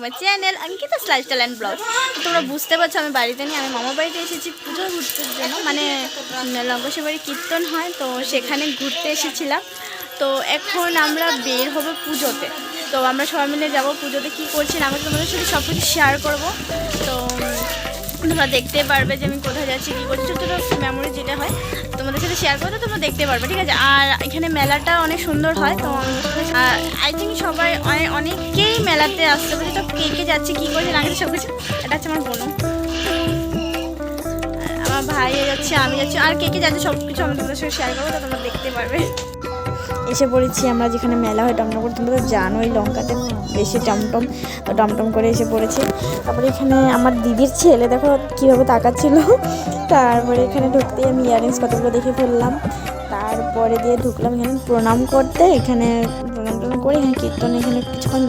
My channel Ankita lifestyle and blog. তোমরা বুঝতে পারছো আমি বাড়িতে নেই, আমি মামার বাড়িতে এসেছি পুজো ঘুরতে জন্য, মানে লঙ্কেশ্বর বাড়ি কীর্তন হয় তো সেখানে ঘুরতে এসেছিলাম। তো এখন আমরা বের হবো পুজোতে, তো আমরা সবাই মিলে যাবো পুজোতে। কী করছি না আমি তোমাদের সাথে সব কিছু শেয়ার করবো। তো তোমরা দেখতে পারবে যে আমি কোথায় যাচ্ছি, কী করছি, ছোটো ছোটো মেমোরি যেটা হয় তোমাদের সাথে শেয়ার করতে তোমরা দেখতে পারবে, ঠিক আছে। আর এখানে মেলাটা অনেক সুন্দর হয়, তো আই থিঙ্ক সবাই অনেকেই মেলাতে আসতে পারে। তো কে কে যাচ্ছে, কী করছে না সব কিছু, এটা হচ্ছে আমার বোন, আমার ভাই যাচ্ছে, আমি যাচ্ছি, আর কে কে যাচ্ছে সব কিছু আমি তোমাদের সাথে শেয়ার করবো, তো তোমরা দেখতে পারবে। এসে পড়েছি আমরা যেখানে মেলা হয় টমটম, তোমরা তো জানো ওই লঙ্কাতে বেশি টমটম, তো টমটম করে এসে পড়েছি। তারপরে এখানে আমার দিদির ছেলে দেখো কীভাবে তাকাচ্ছিল। তারপরে এখানে ঢুকতেই আমি ইয়াররিংস কতগুলো দেখে ফেললাম। তারপরে দিয়ে ঢুকলাম এখানে প্রণাম করতে, এখানে প্রণাম টনাম করে এখানে কীর্তন এখানে কিছুক্ষণ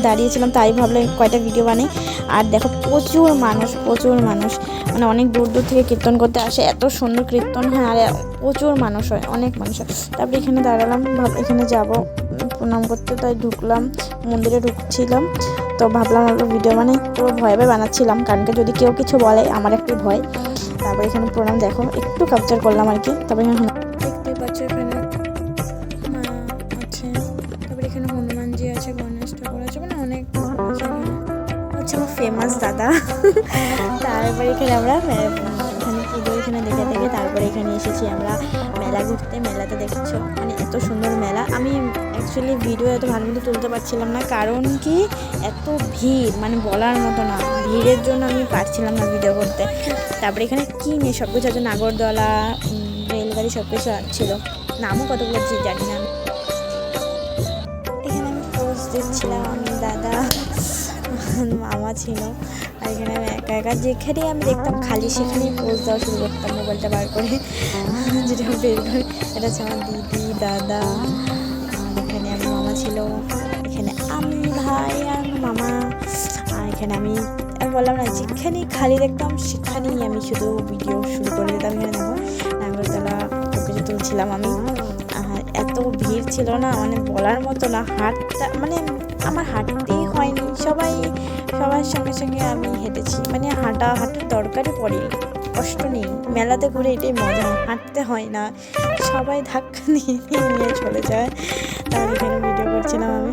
দাঁড়িয়েছিলাম তাই ভাবলাম কয়টা ভিডিও বানাই। আর দেখো প্রচুর মানুষ, মানে অনেক দূর দূর থেকে কীর্তন করতে আসে, এত সুন্দর কীর্তন হয় আর প্রচুর মানুষ হয়, অনেক মানুষ হয়। তারপরে এখানে দাঁড়ালাম, এখানে যাব প্রণাম করতে, তাই ঢুকলাম, মন্দিরে ঢুকছিলাম। তো ভাবলাম অল্প ভিডিও মানে তো ভয় বানাচ্ছিলাম, কারণ যদি কেউ কিছু বলে আমার একটু ভয়। তারপরে এখানে প্রণাম দেখো একটু ক্যাপচার করলাম আর কি। তারপরে এখানে দেখতে পাচ্ছ এখানে আছে, তারপরে এখানে হনুমানজি আছে, গণেশ ঠাকুর আছে, মানে অনেক হচ্ছে আমার ফেমাস দাদা। তারপরে এখানে আমরা এখানে পুজো এখানে দেখে তারপরে এখানে এসেছি আমরা মেলা ঘুরতে। মেলাতে দেখছো মানে এত সুন্দর মেলা, আমি অ্যাকচুয়ালি ভিডিও এত ভালো মতো তুলতে পারছিলাম না, কারণ কি এত ভিড়, মানে বলার মতো না, ভিড়ের জন্য আমি পারছিলাম না ভিডিও করতে। তারপরে এখানে কী নেই সব কিছু আছে, নাগরদোলা, রেলগাড়ি সব কিছু ছিল, নামও কতগুলো জানি না। এখানে আমি পোজ দিচ্ছিলাম, আমি দাদা মামা ছিল, আর এখানে আমি একা যেখানেই আমি দেখতাম খালি সেখানেই পোজ দেওয়া শুরু করতাম মোবাইলটা বার করে, যেটা বের করে। এটা হচ্ছে আমার দিদি, দাদা, আর এখানে আমার মামা ছিল, এখানে আমি, ভাই আর মামা। আর এখানে আমি বললাম না, যেখানেই খালি দেখতাম সেখানেই আমি শুধু ভিডিও শুরু করে দিতাম। এখানে দেখো নাগরদোলা সব কিছু তুলছিলাম আমি। আর এত ভিড় ছিল না, মানে বলার মতো না, হাঁটটা মানে আমার হাঁটতেই হয়নি, সবার সঙ্গে আমি হেঁটেছি, মানে হাঁটার দরকারই পড়েনি, কষ্ট নেই। মেলাতে ঘুরে এটাই মজা, হাঁটতে হয় না, সবাই ধাক্কা নিয়ে চলে যায়। তারপর এখানে ভিডিও করছিলাম আমি।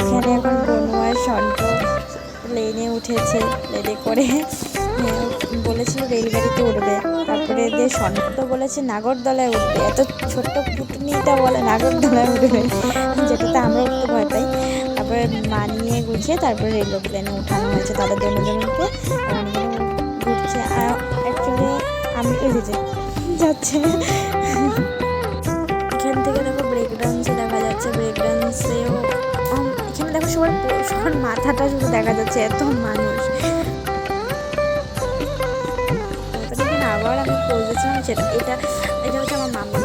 এখানে এখন বনুয়ার সন্ট প্লেনে উঠেছে, প্লেনে করে বলেছিল রেলগাড়িতে উঠবে, তারপরে যে সন্ট বলেছে নাগরদোলায় উঠবে, এত ছোট্ট পুটনিটা বলে নাগরদোলায় উঠবে, যেটাতে আমরা উঠতে ভয় পাই। তারপরে মানিয়ে গুছিয়ে তারপরে রেলপ্লেনে উঠানো হয়েছে তাদের দুজনকে, ঘুরছে। আর অ্যাকচুয়ালি আমি যাচ্ছে এখান থেকে দেখো ব্রেক ডান্সে দেখা যাচ্ছে, ব্রেক ডান্সেও এখানে দেখো সবার মাথাটা শুধু দেখা যাচ্ছে, এত মানুষ। এখানে আবার আমি পৌঁছেছিলাম, এটা হচ্ছে আমার মামি,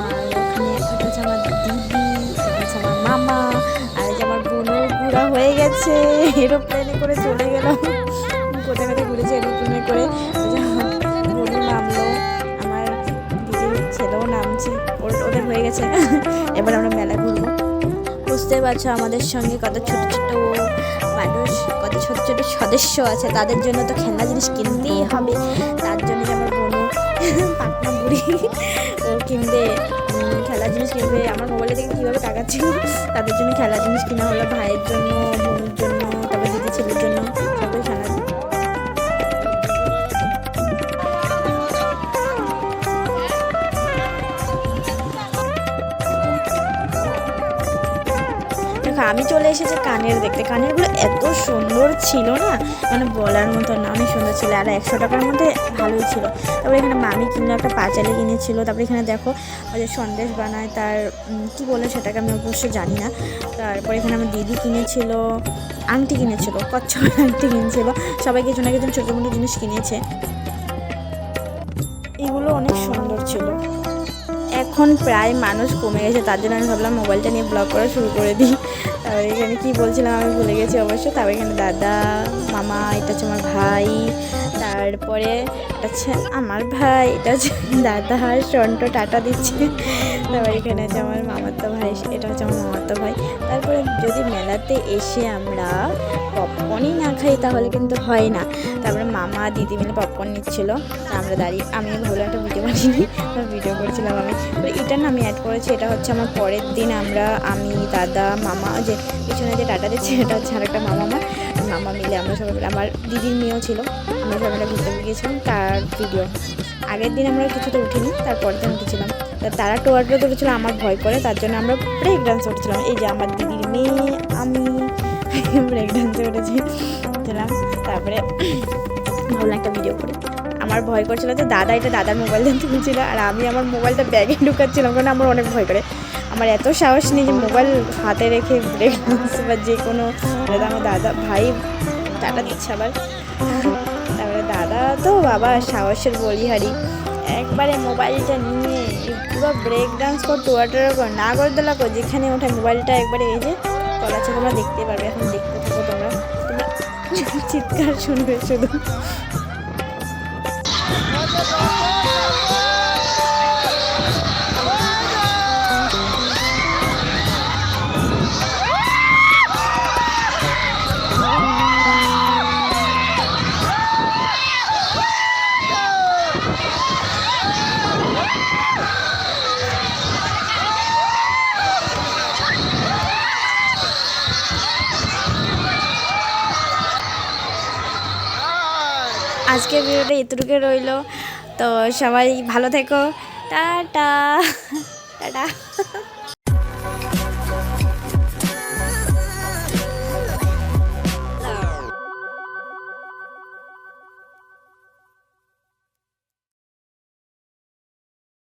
আর ওখানে এটা হচ্ছে আমার দিদি, এটা হচ্ছে আমার মামা, আর এই যে আমার বোনও ঘোরা হয়ে গেছে, এরোপ্লেনে করে চলে গেলাম, কোথায় ঘুরেছে এরোপ্লেনে করে। বোনও নামলো, আমার দিদির ছেলেও নামছে, ওদের হয়ে গেছে। এবার আমরা মেলা ঘুরবো। বুঝতে পারছো আমাদের সঙ্গে কত ছোট ছোট মানুষ, কত ছোট ছোট সদস্য আছে, তাদের জন্য তো খেলনা জিনিস কিনতেই হবে। তার জন্য যে আমার বোনও পাটনা বুড়ি, ও কিনবে খেলা জিনিস কিনবে, আমার মোবাইলে দেখে কীভাবে টাকাচ্ছিল, তাদের জন্য খেলা জিনিস কিনা হলো, ভাইয়ের জন্য, বোনের জন্য, তারপরে দিদি ছেলের জন্য, সবাই খেলা। আমি চলে এসেছি কানের দেখতে, কানেরগুলো এত সুন্দর ছিল না, মানে বলার মতো না, অনেক সুন্দর ছিল, আর 100 টাকার মধ্যে ভালোই ছিল। তারপরে এখানে মামি কিনলো একটা পাঁচালি কিনেছিল। তারপরে এখানে দেখো যে সন্দেশ বানায়, তার কি বলে সেটাকে আমি অবশ্য জানি না। তারপরে এখানে আমার দিদি কিনেছিল আংটি, কচ্ছপের আংটি কিনেছিল, সবাই কিছু না কিছু ছোটো মোটো জিনিস কিনেছে, এগুলো অনেক সুন্দর ছিল। এখন প্রায় মানুষ কমে গেছে, তার জন্য আমি ভাবলাম মোবাইলটা নিয়ে ব্লগ করা শুরু করে দিই। তারপরে এখানে কী বলছিলাম আমি ভুলে গেছি অবশ্য। তারপরে এখানে দাদা, মামা, এটা হচ্ছে আমার ভাই, তারপরে এটা হচ্ছে আমার ভাই, এটা হচ্ছে দাদা সন্টো টাটা দিচ্ছে। তারপর এখানে আছে আমার মামাতো ভাই, এটা হচ্ছে আমার মামাতো ভাই। তারপরে যদি মেলাতে এসে আমরা পপকর্নই না খাই তাহলে কিন্তু হয় না। তারপরে মামা দিদি মিলে পপকর্ন নিচ্ছিলো, আমরা দাঁড়িয়ে, আমি ভালো একটা ভিডিও বানিয়ে ভিডিও করছিলাম আমি। তো এটা না আমি অ্যাড করেছি, এটা হচ্ছে আমার পরের দিন আমি দাদা মামা যে পিছনে যে টাটা দিচ্ছে এটা হচ্ছে আর একটা মামা মিলে আমরা সবাই মিলে, আমার দিদির মেয়েও ছিল, আমরা সবাই মিলে ঘুরতে গিয়েছিলাম তার ভিডিও। আগের দিন আমরা কিছুতে উঠিনি, তারপরের দিন উঠেছিলাম। তারা টোয়াটা উঠেছিল, আমার ভয় করে, তার জন্য আমরা ব্রেক ডান্স উঠেছিলাম। এই যে আমার দিদির মেয়ে আমি ব্রেক ডান্সে উঠেছিলাম। তারপরে ভাবলাম একটা ভিডিও করে, আমার ভয় করছিল যে দাদা এটা দাদার মোবাইল দিয়ে তুলছিল, আর আমি আমার মোবাইলটা ব্যাগে ঢুকাচ্ছিলাম, কারণ আমার অনেক ভয় করে। আমার এত সাহস নেই যে মোবাইল হাতে রেখে ব্রেক ডান্স বা যে কোনো, আমার দাদা ভাই টাটা দিচ্ছে আবার। তারপরে দাদা তো বাবা সাহসের বলিহারি, একবারে মোবাইলটা নিয়ে পুরো ব্রেক ডান্স করতো, ওয়াটার কর না করে দিল, যেখানে ওঠে মোবাইলটা একবারে এই যে চলাচ্ছে, তোমরা দেখতে পারবে, এখন দেখতে থাকো তোমরা চিৎকার শুনবে শুধু। আজকের ভিডিওটা এতটুকু রইলো, তো সবাই ভালো থেকো, টাটা টাটা।